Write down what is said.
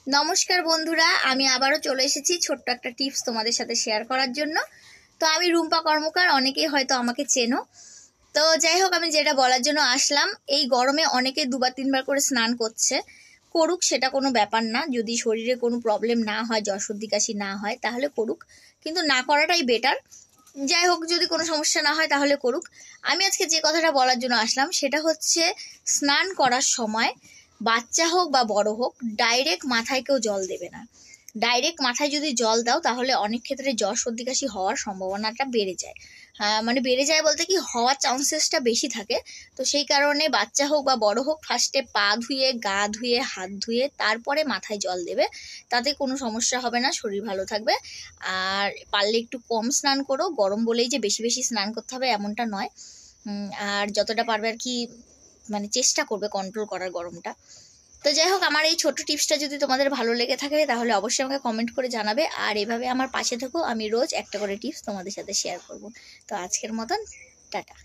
নমস্কার বন্ধুরা, আমি আবারও চলে এসেছি ছোট্ট একটা টিপস তোমাদের সাথে শেয়ার করার জন্য। তো আমি রুম্পা কর্মকার, অনেকেই হয়তো আমাকে চেনো। তো যাই হোক, আমি যেটা বলার জন্য আসলাম, এই গরমে অনেকে 2-3 বার করে স্নান করুক, সেটা কোনো ব্যাপার না। যদি শরীরে কোনো প্রবলেম না হয়, জ্বর সর্দি কাশি না হয়, তাহলে করুক, কিন্তু না করাটাই বেটার। যাই হোক, যদি কোনো সমস্যা না হয় তাহলে করুক। আমি আজকে যে কথাটা বলার জন্য আসলাম সেটা হচ্ছে, স্নান করার সময় বাচ্চা হোক বা বড় হোক, ডাইরেক্ট মাথায় কেউ জল দেবে না। ডাইরেক্ট মাথায় যদি জল দাও তাহলে অনেক ক্ষেত্রে জ্বর সর্দি কাশি হওয়ার সম্ভাবনাটা বেড়ে যায়। মানে বেড়ে যায় বলতে কি, হওয়ার চান্সেসটা বেশি থাকে। তো সেই কারণে বাচ্চা হোক বা বড় হোক, ফার্স্টে পা ধুয়ে, গা ধুয়ে, হাত ধুয়ে, তারপরে মাথায় জল দেবে। তাতে কোনো সমস্যা হবে না, শরীর ভালো থাকবে। আর পারলে একটু কম স্নান করো, গরম বলেই যে বেশি বেশি স্নান করতে হবে এমনটা নয়। আর যতটা পারবে আর কি, মানে চেষ্টা করবে কন্ট্রোল করার গরমটা। তো যাই হোক, আমার এই ছোট্ট টিপসটা যদি তোমাদের ভালো লেগে থাকে তাহলে অবশ্যই আমাকে কমেন্ট করে জানাবে। আর এভাবে আমার পাশে থেকো, আমি রোজ একটা করে টিপস তোমাদের সাথে শেয়ার করব। তো আজকের মতন টাটা।